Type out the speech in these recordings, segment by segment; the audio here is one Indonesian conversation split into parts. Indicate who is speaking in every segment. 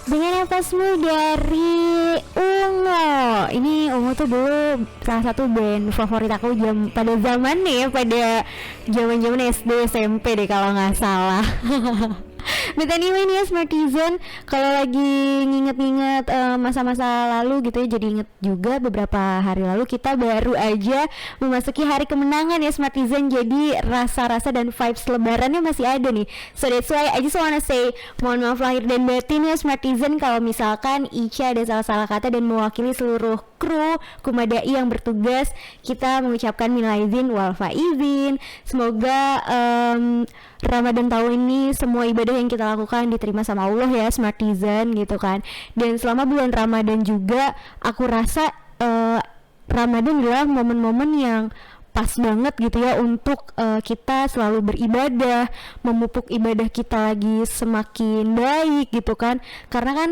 Speaker 1: Dengan napasmu dari Ungu. Ini Ungu tuh dulu salah satu band favorit aku pada zaman nih ya, pada zaman SD SMP deh kalau nggak salah. But anyway nih ya Smartizen, kalau lagi nginget-nginget masa-masa lalu gitu ya, jadi inget juga beberapa hari lalu kita baru aja memasuki hari kemenangan ya Smartizen. Jadi rasa-rasa dan vibes lebarannya masih ada nih. So that's why I just wanna say mohon maaf lahir dan batin ya Smartizen kalau misalkan Ica ada salah-salah kata, dan mewakili seluruh kru Kumadai yang bertugas, kita mengucapkan minal aidin wal faizin. Semoga Ramadan tahun ini semua ibadah yang kita lakukan diterima sama Allah ya Smartizen gitu kan. Dan selama bulan Ramadan juga aku rasa Ramadan adalah momen-momen yang pas banget gitu ya untuk kita selalu beribadah, memupuk ibadah kita lagi semakin baik gitu kan. Karena kan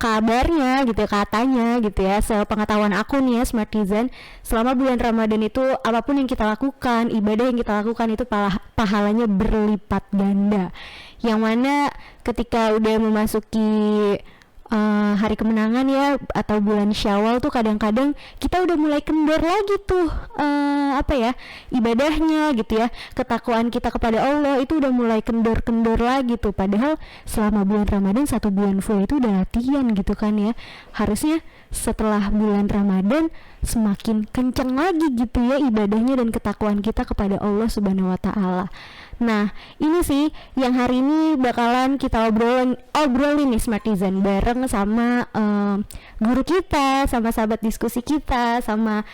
Speaker 1: kabarnya gitu ya, katanya gitu ya, sepengetahuan aku nih ya Smartizen, selama bulan Ramadan itu apapun yang kita lakukan, ibadah yang kita lakukan itu pahalanya berlipat ganda. Yang mana ketika udah memasuki hari kemenangan ya atau bulan Syawal tuh kadang-kadang kita udah mulai kendor lagi tuh ibadahnya gitu ya, ketakwaan kita kepada Allah itu udah mulai kendor-kendor lagi tuh. Padahal selama bulan Ramadan 1 bulan full itu udah latihan gitu kan ya. Harusnya setelah bulan Ramadan semakin kenceng lagi gitu ya ibadahnya dan ketakwaan kita kepada Allah Subhanahu wa taala. Nah, ini sih yang hari ini bakalan kita obrolin nih Smartizen bareng sama guru kita, sama sahabat diskusi kita, sama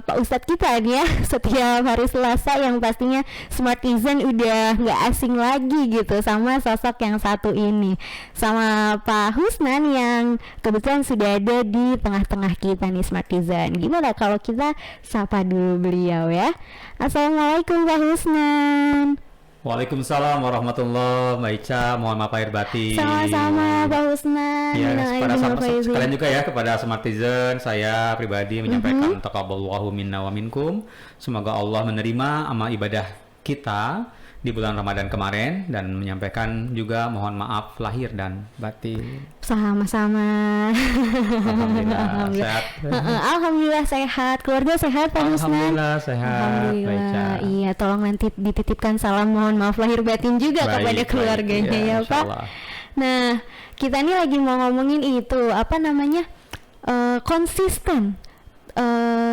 Speaker 1: Pak Ustadz kita nih ya setiap hari Selasa, yang pastinya Smartizen udah nggak asing lagi gitu sama sosok yang satu ini, sama Pak Husnan yang kebetulan sudah ada di tengah-tengah kita nih Smartizen. Gimana kalau kita sapa dulu beliau ya? Assalamualaikum Pak Husnan.
Speaker 2: Waalaikumsalam warahmatullahi wabarakatuh, Mbak Ica. Mohon maaf lahir batin.
Speaker 1: Sama-sama Pak Husnan.
Speaker 2: Ya, kepada sekalian juga ya, kepada Smartizen, saya pribadi menyampaikan taqabbalallahu minna wa minkum. Semoga Allah menerima amal ibadah kita di bulan Ramadan kemarin, dan menyampaikan juga mohon maaf lahir dan batin.
Speaker 1: Sama-sama.
Speaker 2: Alhamdulillah sehat.
Speaker 1: Alhamdulillah sehat. Keluarga sehat Pak Husnan?
Speaker 2: Alhamdulillah sehat.
Speaker 1: Alhamdulillah. Iya, tolong nanti dititipkan salam mohon maaf lahir batin juga kepada keluarganya ya Pak. Nah, kita ini lagi mau ngomongin itu konsisten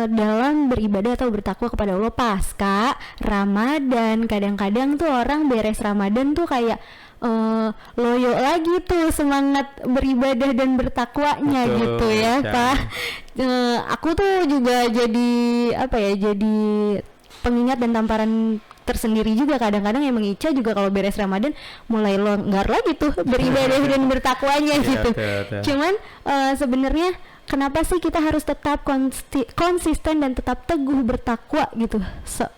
Speaker 1: dalam beribadah atau bertakwa kepada Allah pasca Ramadan. Kadang-kadang tuh orang beres Ramadan tuh kayak loyo lagi tuh semangat beribadah dan bertakwanya. Betul, gitu ya Pak. Aku tuh juga jadi jadi pengingat dan tamparan tersendiri juga. Kadang-kadang emang Ica juga kalau beres Ramadan mulai longgar lagi tuh beribadah dan bertakwanya gitu. Cuman sebenarnya kenapa sih kita harus tetap konsisten dan tetap teguh bertakwa gitu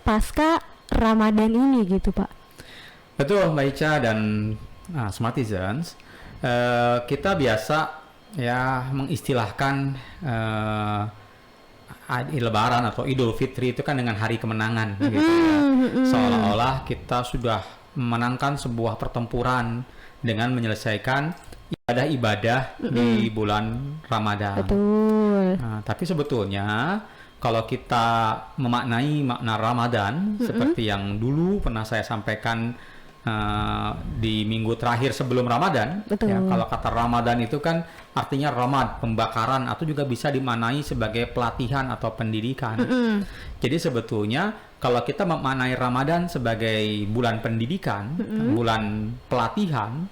Speaker 1: pasca Ramadan ini gitu Pak?
Speaker 2: Betul Mbak Ica dan Smartizens, kita biasa ya mengistilahkan Lebaran atau Idul Fitri itu kan dengan hari kemenangan gitu ya. Seolah-olah kita sudah memenangkan sebuah pertempuran dengan menyelesaikan ibadah-ibadah di bulan Ramadan.
Speaker 1: Betul.
Speaker 2: Nah, tapi sebetulnya kalau kita memaknai makna Ramadan seperti yang dulu pernah saya sampaikan di minggu terakhir sebelum Ramadan, ya, kalau kata Ramadan itu kan artinya ramad, pembakaran, atau juga bisa dimaknai sebagai pelatihan atau pendidikan. Jadi sebetulnya kalau kita memaknai Ramadan sebagai bulan pendidikan, bulan pelatihan,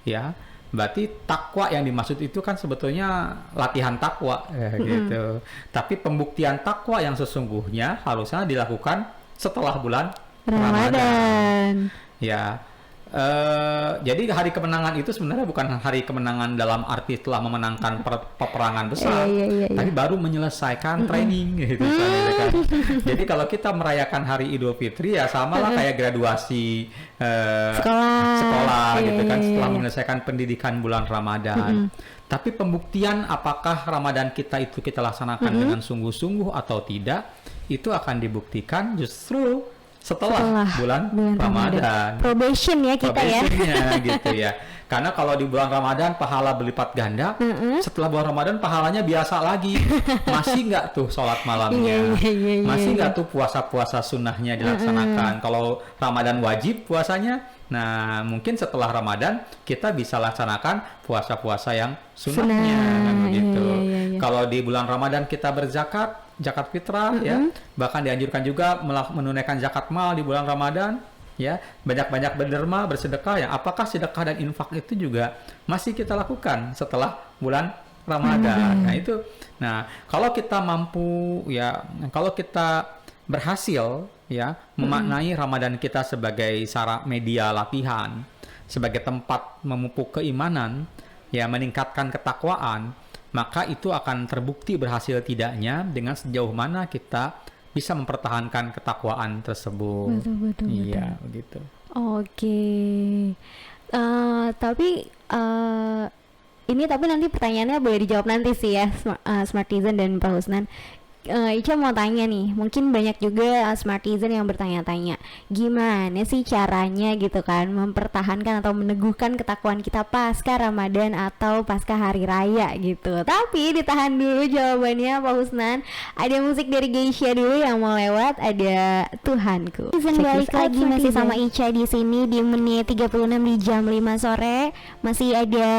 Speaker 2: ya berarti takwa yang dimaksud itu kan sebetulnya latihan takwa gitu. Tapi pembuktian takwa yang sesungguhnya harusnya dilakukan setelah bulan Ramadan. Ya, jadi hari kemenangan itu sebenarnya bukan hari kemenangan dalam arti telah memenangkan peperangan besar, tapi baru menyelesaikan training gitu. Kan. Jadi kalau kita merayakan hari Idul Fitri ya samalah kayak graduasi sekolah gitu kan, setelah menyelesaikan pendidikan bulan Ramadan. Tapi pembuktian apakah Ramadan kita itu kita laksanakan dengan sungguh-sungguh atau tidak, itu akan dibuktikan justru setelah bulan Ramadan.
Speaker 1: Probation ya kita ya.
Speaker 2: Gitu ya. Karena kalau di bulan Ramadan pahala berlipat ganda, setelah bulan Ramadan pahalanya biasa lagi. Masih nggak tuh sholat malamnya? Masih nggak tuh puasa-puasa sunnahnya dilaksanakan? Kalau Ramadan wajib puasanya, nah mungkin setelah Ramadan kita bisa laksanakan puasa-puasa yang sunnahnya, gitu. Kalau di bulan Ramadan kita berzakat, zakat fitrah, ya, bahkan dianjurkan juga menunaikan zakat mal di bulan Ramadan. Ya, banyak-banyak berderma, bersedekah, ya. Apakah sedekah dan infak itu juga masih kita lakukan setelah bulan Ramadan? Nah itu, kalau kita mampu, ya, kalau kita berhasil, ya, memaknai Ramadan kita sebagai media latihan, sebagai tempat memupuk keimanan, ya, meningkatkan ketakwaan, maka itu akan terbukti berhasil tidaknya dengan sejauh mana kita bisa mempertahankan ketakwaan tersebut.
Speaker 1: Betul.
Speaker 2: Iya, begitu.
Speaker 1: Oke. Tapi nanti pertanyaannya boleh dijawab nanti sih ya, Smartizen dan Pak Husnan. Ica mau tanya nih, mungkin banyak juga Smartizen yang bertanya-tanya, gimana sih caranya gitu kan mempertahankan atau meneguhkan ketakwaan kita pasca Ramadan atau pasca hari raya gitu. Tapi ditahan dulu jawabannya Pak Husnan. Ada musik dari Geisha dulu yang mau lewat, ada Tuhanku. Balik lagi masih sama Ica di sini di menit 36 di jam 5 sore. Masih ada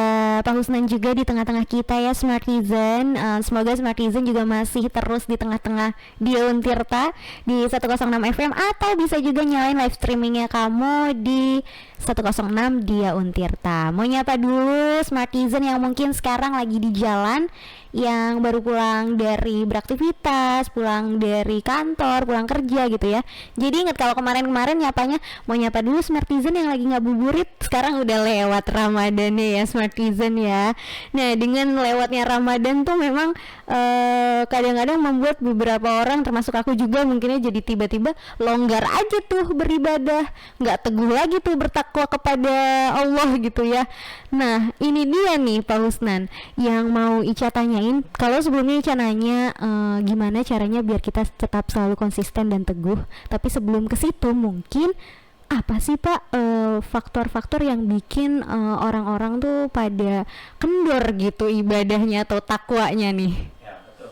Speaker 1: Pak Husnan juga di tengah-tengah kita ya Smartizen. Semoga Smartizen juga masih terus di tengah-tengah Dia Untirta di 106 FM, atau bisa juga nyalain live streamingnya kamu di 106 Dia Untirta. Mau nyapa dulu Smartizen yang mungkin sekarang lagi di jalan, yang baru pulang dari beraktivitas, pulang dari kantor, pulang kerja gitu ya. Jadi ingat kalau kemarin-kemarin nyapanya mau nyapa dulu Smartizen yang lagi ngabuburit, sekarang udah lewat Ramadannya ya Smartizen ya. Nah dengan lewatnya Ramadan tuh memang kadang-kadang membuat beberapa orang termasuk aku juga mungkinnya jadi tiba-tiba longgar aja tuh beribadah, nggak teguh lagi tuh bertakwa kepada Allah gitu ya. Nah ini dia nih Pak Husnan yang mau Ica tanyain. Kalau sebelumnya Ica nanya gimana caranya biar kita tetap selalu konsisten dan teguh, tapi sebelum ke situ mungkin apa sih Pak faktor-faktor yang bikin orang-orang tuh pada kendor gitu ibadahnya atau takwanya nih?
Speaker 2: Ya betul.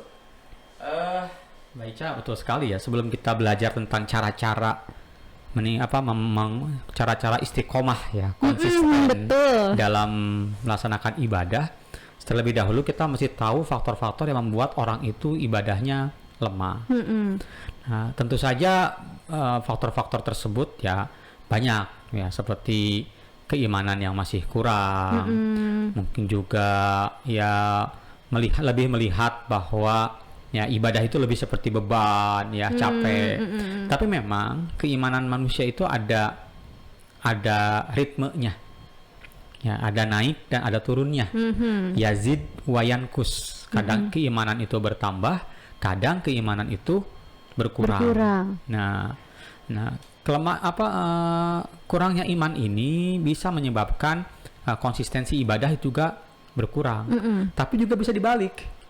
Speaker 2: Mbak Ica, betul sekali ya. Sebelum kita belajar tentang cara-cara cara-cara istiqomah ya, konsisten dalam melaksanakan ibadah, terlebih dahulu kita mesti tahu faktor-faktor yang membuat orang itu ibadahnya lemah. Nah, tentu saja faktor-faktor tersebut ya banyak ya, seperti keimanan yang masih kurang, mungkin juga ya lebih melihat bahwa ya ibadah itu lebih seperti beban ya, capek. Tapi memang keimanan manusia itu ada ritmenya. Ya, ada naik dan ada turunnya. Yazid wa yankus. Kadang keimanan itu bertambah, kadang keimanan itu berkurang. Nah, kurangnya iman ini bisa menyebabkan konsistensi ibadah itu juga berkurang. Tapi juga bisa dibalik.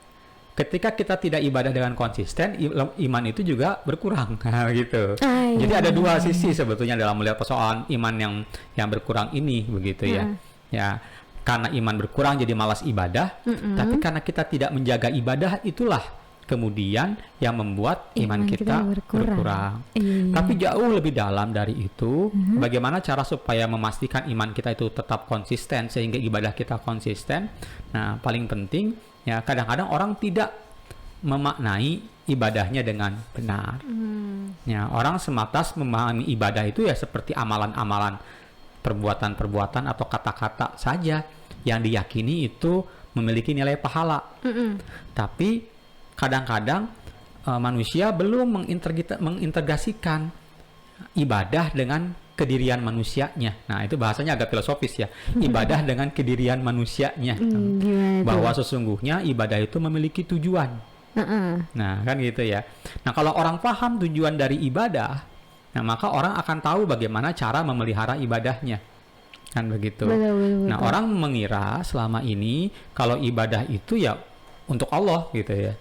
Speaker 2: Ketika kita tidak ibadah dengan konsisten, iman itu juga berkurang, gitu. Jadi ada dua sisi sebetulnya dalam melihat persoalan iman yang berkurang ini, begitu ya. Ya, karena iman berkurang jadi malas ibadah, tapi karena kita tidak menjaga ibadah, itulah kemudian yang membuat iman kita berkurang. Tapi jauh lebih dalam dari itu, bagaimana cara supaya memastikan iman kita itu tetap konsisten sehingga ibadah kita konsisten. Nah, paling penting ya, kadang-kadang orang tidak memaknai ibadahnya dengan benar. Ya, orang semata memahami ibadah itu ya seperti amalan-amalan, perbuatan-perbuatan atau kata-kata saja yang diyakini itu memiliki nilai pahala. Tapi kadang-kadang manusia belum mengintegrasikan ibadah dengan kedirian manusianya. Nah, itu bahasanya agak filosofis ya. Ibadah dengan kedirian manusianya. Bahwa sesungguhnya ibadah itu memiliki tujuan. Nah, kan gitu ya. Nah, kalau orang paham tujuan dari ibadah, nah maka orang akan tahu bagaimana cara memelihara ibadahnya. Kan begitu. Betul. Nah, orang mengira selama ini kalau ibadah itu ya untuk Allah gitu ya.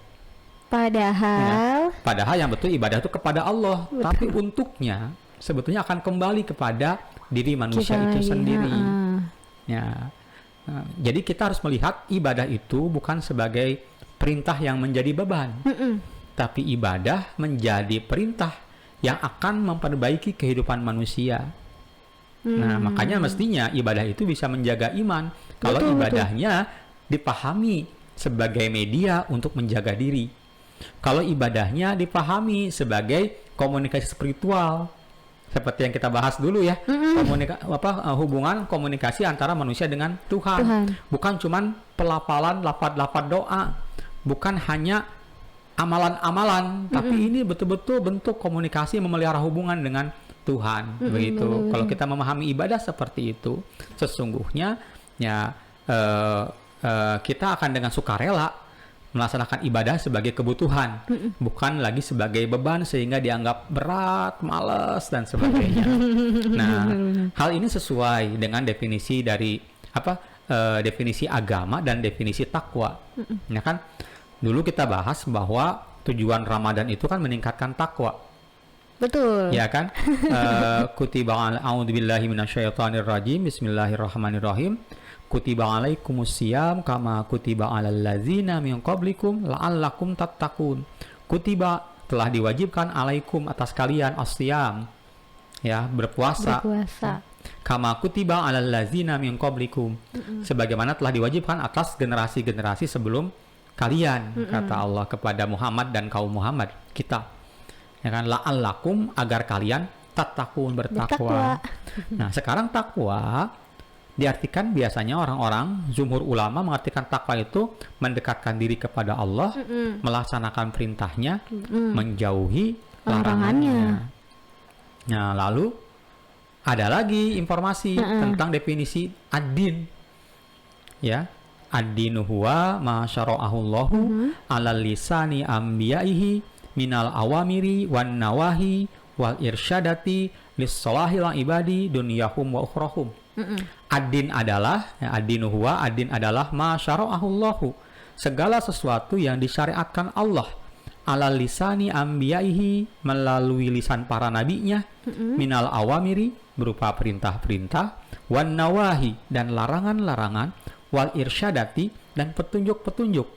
Speaker 2: Padahal yang betul ibadah itu kepada Allah, tapi untuknya sebetulnya akan kembali kepada diri manusia itu sendiri. Ya. Jadi kita harus melihat ibadah itu bukan sebagai perintah yang menjadi beban, tapi ibadah menjadi perintah yang akan memperbaiki kehidupan manusia. Nah, makanya mestinya ibadah itu bisa menjaga iman kalau ibadahnya dipahami sebagai media untuk menjaga diri. Kalau ibadahnya dipahami sebagai komunikasi spiritual, seperti yang kita bahas dulu ya, hubungan komunikasi antara manusia dengan Tuhan. Bukan cuman pelafalan lafaz-lafaz doa, bukan hanya amalan-amalan, tapi ini betul-betul bentuk komunikasi memelihara hubungan dengan Tuhan. Begitu. Kalau kita memahami ibadah seperti itu, sesungguhnya ya kita akan dengan sukarela melaksanakan ibadah sebagai kebutuhan, bukan lagi sebagai beban sehingga dianggap berat, malas dan sebagainya. Nah, hal ini sesuai dengan definisi dari definisi agama dan definisi takwa. Ya kan? Dulu kita bahas bahwa tujuan Ramadan itu kan meningkatkan takwa.
Speaker 1: Betul.
Speaker 2: Ya kan? Kutiba a'udzubillahi minasyaitonirrajim. Bismillahirrahmanirrahim. Kutiba alaikumusiyam kama kutiba alal ladzina min qablikum la'allakum tattaqun. Kutiba, telah diwajibkan, alaikum, atas kalian, asyam, ya, berpuasa. Kama kutiba alal ladzina min qablikum, sebagaimana telah diwajibkan atas generasi-generasi sebelum kalian, kata Allah kepada Muhammad dan kaum Muhammad, kita. Ya kan, la'allakum, agar kalian tattaqun, bertakwa. Nah, sekarang takwa diartikan biasanya orang-orang jumhur ulama mengartikan takwa itu mendekatkan diri kepada Allah, melaksanakan perintahnya, menjauhi larangannya. Nah, lalu ada lagi informasi tentang definisi ad-din. Ya, ad-dinu huwa ma syara'ahullahu ala lisani anbiya'ihi minal awamiri wan nawahi wal irsyadati lis-salahil ibadi dunyahum wa ukhrahum. Ad-din adalah, ya, ad-dinu huwa, ad-din adalah ma syara'ahullahu, segala sesuatu yang disyariatkan Allah, ala lisani anbiyaihi, melalui lisan para nabinya, minal awamiri, berupa perintah-perintah, wan nawahi, dan larangan-larangan, wal irsyadati, dan petunjuk-petunjuk,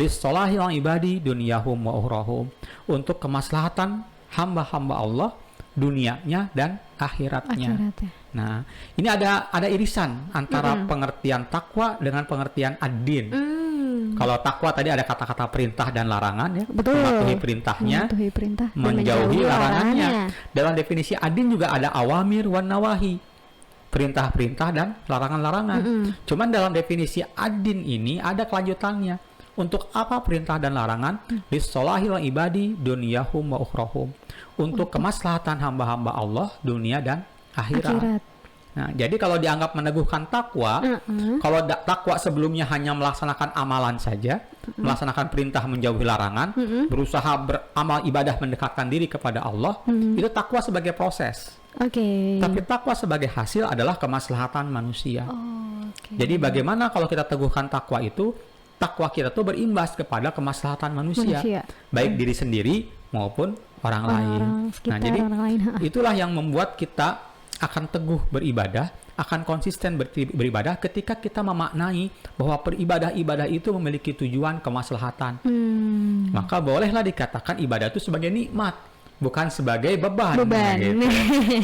Speaker 2: lis-salahil ibadi dunyahum wa ukhrahum, untuk kemaslahatan hamba-hamba Allah dunianya dan akhiratnya. Nah, ini ada irisan antara pengertian takwa dengan pengertian ad-din. Kalau takwa tadi ada kata-kata perintah dan larangan, ya, mematuhi perintahnya, menjauhi larangannya. Dalam definisi ad-din juga ada awamir wan nawahi, perintah-perintah dan larangan-larangan. Cuman dalam definisi ad-din ini ada kelanjutannya. Untuk apa perintah dan larangan? Lis-salahil ibadi dunyahum wa ukhrahum, untuk kemaslahatan hamba-hamba Allah dunia dan akhirat. Nah, jadi kalau dianggap meneguhkan takwa, kalau takwa sebelumnya hanya melaksanakan amalan saja, melaksanakan perintah menjauhi larangan, berusaha beramal ibadah mendekatkan diri kepada Allah, itu takwa sebagai proses. Tapi takwa sebagai hasil adalah kemaslahatan manusia. Jadi bagaimana kalau kita teguhkan takwa itu? Takwa kita tuh berimbas kepada kemaslahatan manusia. Baik diri sendiri maupun orang lain. Nah, jadi itulah yang membuat kita akan teguh beribadah, akan konsisten beribadah ketika kita memaknai bahwa beribadah-ibadah itu memiliki tujuan kemaslahatan. Maka bolehlah dikatakan ibadah itu sebagai nikmat, bukan sebagai beban. Gitu.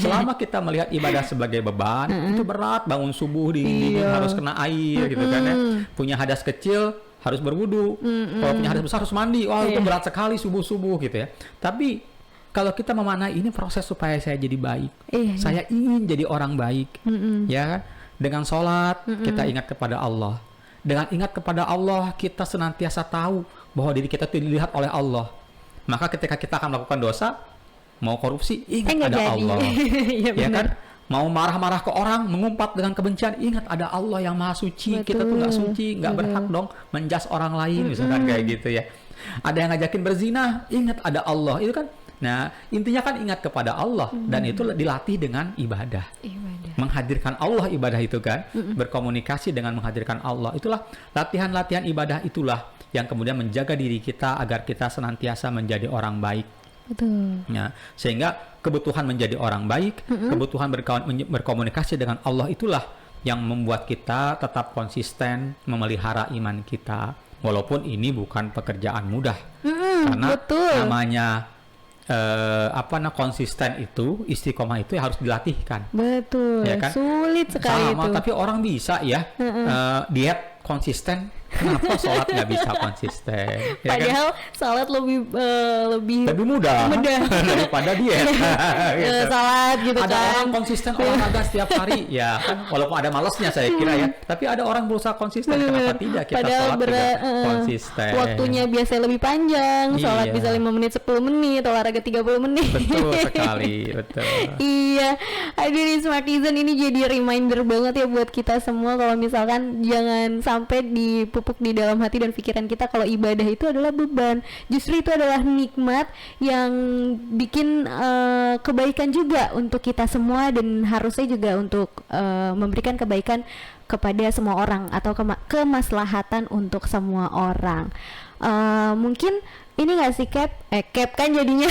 Speaker 2: Selama kita melihat ibadah sebagai beban, itu berat, bangun subuh dingin harus kena air gitu kan ya. Punya hadas kecil harus berwudu. Kalau punya hadas besar harus mandi. Wah, itu berat sekali subuh-subuh gitu ya. Tapi kalau kita memaknai ini proses supaya saya jadi baik. Saya ingin jadi orang baik. Ya kan? Dengan sholat kita ingat kepada Allah. Dengan ingat kepada Allah kita senantiasa tahu bahwa diri kita itu dilihat oleh Allah. Maka ketika kita akan melakukan dosa, mau korupsi, ingat ada Allah. Ya kan? Mau marah-marah ke orang, mengumpat dengan kebencian, ingat ada Allah yang maha suci. Kita tuh nggak suci, nggak berhak dong menjas orang lain, misalkan kayak gitu ya. Ada yang ngajakin berzina, ingat ada Allah. Itu kan, nah intinya kan ingat kepada Allah, dan itu dilatih dengan ibadah. Menghadirkan Allah ibadah itu kan, berkomunikasi dengan menghadirkan Allah. Itulah latihan-latihan ibadah, itulah yang kemudian menjaga diri kita agar kita senantiasa menjadi orang baik. Ya, sehingga kebutuhan menjadi orang baik, kebutuhan berkomunikasi dengan Allah itulah yang membuat kita tetap konsisten memelihara iman kita. Walaupun ini bukan pekerjaan mudah, karena
Speaker 1: betul.
Speaker 2: namanya konsisten itu, istiqomah itu harus dilatihkan.
Speaker 1: Betul,
Speaker 2: Ya kan?
Speaker 1: sulit sekali
Speaker 2: Sama,
Speaker 1: itu.
Speaker 2: tapi orang bisa ya diet konsisten. Kenapa sholat nggak bisa konsisten? Ya kan?
Speaker 1: Padahal sholat
Speaker 2: Lebih mudah daripada diet. Gitu.
Speaker 1: Sholat gitu
Speaker 2: Ada
Speaker 1: kan.
Speaker 2: orang konsisten olahraga setiap hari, ya kan, walaupun ada malesnya saya kira ya. Tapi ada orang berusaha konsisten, kenapa tidak kita
Speaker 1: Padahal
Speaker 2: sholat juga konsisten?
Speaker 1: waktunya biasanya lebih panjang, sholat
Speaker 2: Iya.
Speaker 1: bisa 5 menit, 10 menit, olahraga 30 menit.
Speaker 2: Betul sekali, betul.
Speaker 1: Iya, aduh nih Smartizen ini jadi reminder banget ya buat kita semua kalau misalkan jangan sampai dipupuk di dalam hati dan pikiran kita kalau ibadah itu adalah beban. Justru itu adalah nikmat yang bikin kebaikan juga untuk kita semua dan harusnya juga untuk memberikan kebaikan kepada semua orang atau kemaslahatan untuk semua orang. Mungkin ini nggak sih Cap kan jadinya.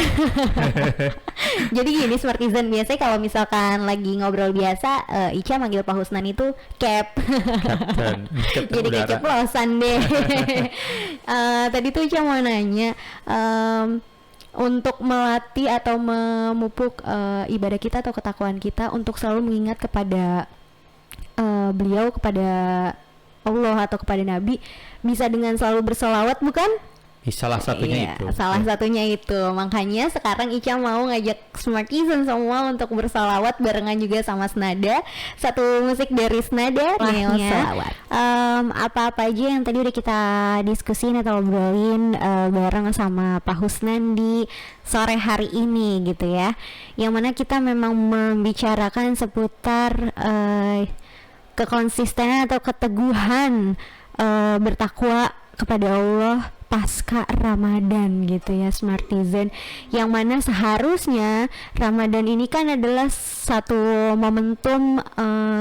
Speaker 1: Jadi gini Smartizen, biasanya kalau misalkan lagi ngobrol biasa Ica manggil Pak Husnan itu Cap.
Speaker 2: Captain
Speaker 1: Jadi
Speaker 2: udara.
Speaker 1: keceplosan deh. Tadi tuh Ica mau nanya, untuk melatih atau memupuk ibadah kita atau ketakwaan kita untuk selalu mengingat kepada beliau, kepada Allah atau kepada Nabi, bisa dengan selalu berselawat bukan?
Speaker 2: Salah satunya itu.
Speaker 1: Salah satunya itu. Makanya sekarang Ica mau ngajak Smartizen semua untuk bersalawat barengan juga sama Snada. Satu musik dari Snada, salawat. Apa-apa aja yang tadi udah kita diskusin atau obrolin bareng sama Pak Husnan di sore hari ini gitu ya. Yang mana kita memang membicarakan seputar kekonsistenan atau keteguhan bertakwa kepada Allah pasca Ramadan gitu ya Smartizen, yang mana seharusnya Ramadan ini kan adalah satu momentum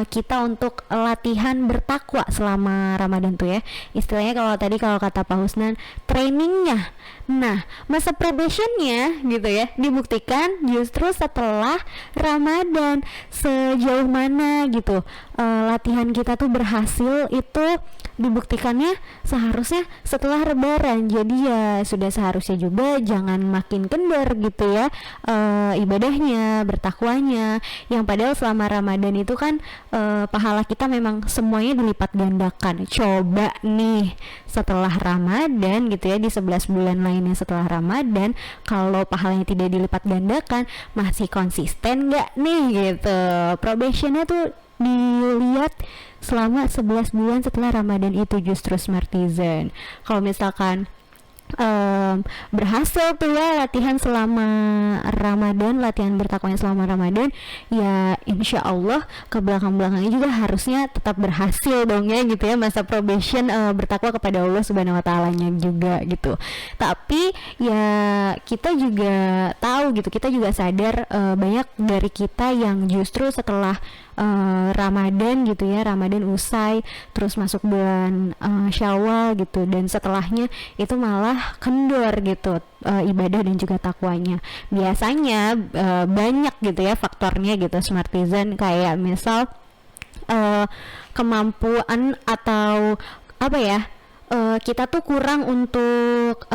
Speaker 1: kita untuk latihan bertakwa selama Ramadan tuh ya, istilahnya kalau kata Pak Husnan trainingnya. Nah, masa probationnya gitu ya dibuktikan justru setelah Ramadan. Sejauh mana gitu latihan kita tuh berhasil itu dibuktikannya seharusnya setelah Lebaran. Jadi ya sudah seharusnya juga jangan makin kendor gitu ya ibadahnya, bertakwanya, yang padahal selama Ramadan itu kan pahala kita memang semuanya dilipat gandakan. Coba nih setelah Ramadan gitu ya, di 11 bulan lainnya setelah Ramadan, kalau pahalanya tidak dilipat gandakan, masih konsisten nggak nih gitu. Probationnya tuh dilihat selama 11 bulan setelah Ramadan itu justru Smartizen. Kalau misalkan berhasil tuh ya latihan selama Ramadan, latihan bertakwanya selama Ramadan, ya insya Allah ke belakang-belakangnya juga harusnya tetap berhasil dong ya gitu ya, masa probation bertakwa kepada Allah Subhanahu Wa Ta'alanya juga gitu. Tapi ya kita juga tahu gitu, kita juga sadar banyak dari kita yang justru setelah Ramadan gitu ya, Ramadan usai terus masuk bulan Syawal gitu, dan setelahnya itu malah kendor gitu ibadah dan juga takwanya. Biasanya banyak gitu ya faktornya gitu Smartizen, kayak misal kemampuan atau apa ya, kita tuh kurang untuk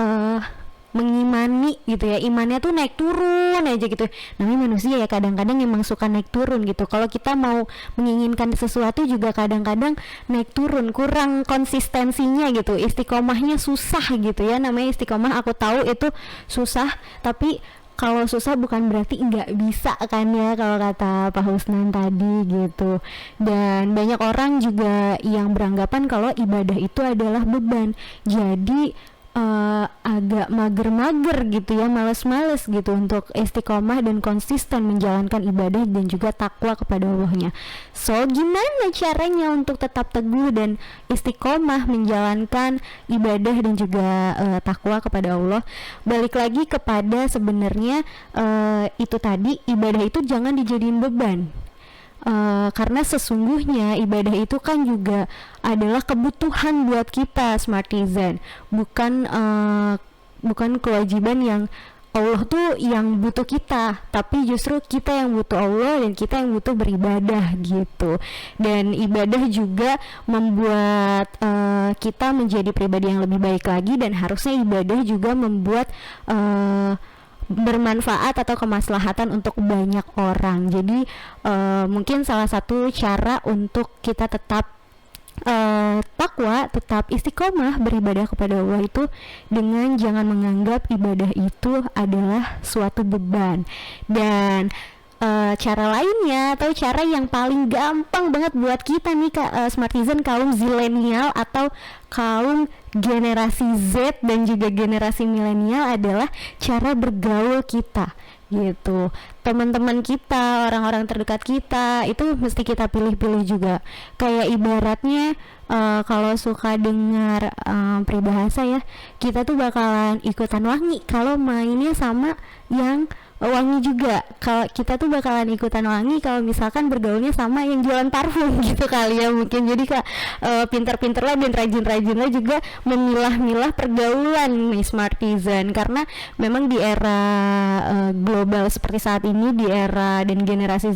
Speaker 1: mengimani gitu ya, imannya tuh naik turun aja gitu. Namanya manusia ya, kadang-kadang emang suka naik turun gitu. Kalau kita mau menginginkan sesuatu juga kadang-kadang naik turun, kurang konsistensinya gitu, istiqomahnya susah gitu ya. Namanya istiqomah aku tahu itu susah, tapi kalau susah bukan berarti nggak bisa kan ya, kalau kata Pak Husnan tadi gitu. Dan banyak orang juga yang beranggapan kalau ibadah itu adalah beban, jadi agak mager-mager gitu ya, males-males gitu untuk istiqomah dan konsisten menjalankan ibadah dan juga takwa kepada Allahnya. So gimana caranya untuk tetap teguh dan istiqomah menjalankan ibadah dan juga takwa kepada Allah? Balik lagi kepada sebenarnya itu tadi, ibadah itu jangan dijadiin beban. Karena sesungguhnya ibadah itu kan juga adalah kebutuhan buat kita Smartizen, bukan kewajiban yang Allah tuh yang butuh kita, tapi justru kita yang butuh Allah dan kita yang butuh beribadah gitu. Dan ibadah juga membuat kita menjadi pribadi yang lebih baik lagi, dan harusnya ibadah juga membuat bermanfaat atau kemaslahatan untuk banyak orang. Jadi mungkin salah satu cara untuk kita tetap takwa, tetap istiqomah beribadah kepada Allah itu dengan jangan menganggap ibadah itu adalah suatu beban. Dan cara lainnya atau cara yang paling gampang banget buat kita nih Smartizen kaum zilenial atau kaum generasi Z dan juga generasi milenial adalah cara bergaul kita gitu. Teman-teman kita, orang-orang terdekat kita itu mesti kita pilih-pilih juga. Kayak ibaratnya kalau suka dengar peribahasa ya, kita tuh bakalan ikutan wangi kalau mainnya sama yang wangi juga. Kalau kita tuh bakalan ikutan wangi kalau misalkan bergaulnya sama yang jualan parfum gitu kali ya mungkin. Jadi pinter-pinterlah dan rajin-rajinlah juga memilah-milah pergaulan nih Smartizen, karena memang di era global seperti saat ini, di era dan generasi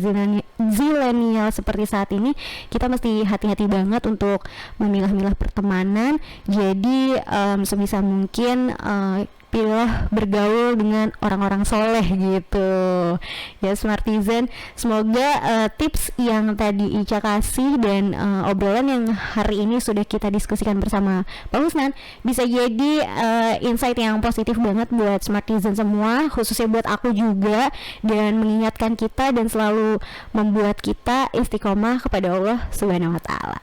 Speaker 1: zilenial seperti saat ini, kita mesti hati-hati banget untuk memilah-milah pertemanan. Jadi sebisa mungkin pilih bergaul dengan orang-orang soleh gitu ya Smartizen. Semoga tips yang tadi Ica kasih dan obrolan yang hari ini sudah kita diskusikan bersama Pak Husnan bisa jadi insight yang positif banget buat Smartizen semua, khususnya buat aku juga, dan mengingatkan kita dan selalu membuat kita istiqomah kepada Allah Subhanahu wa Ta'ala.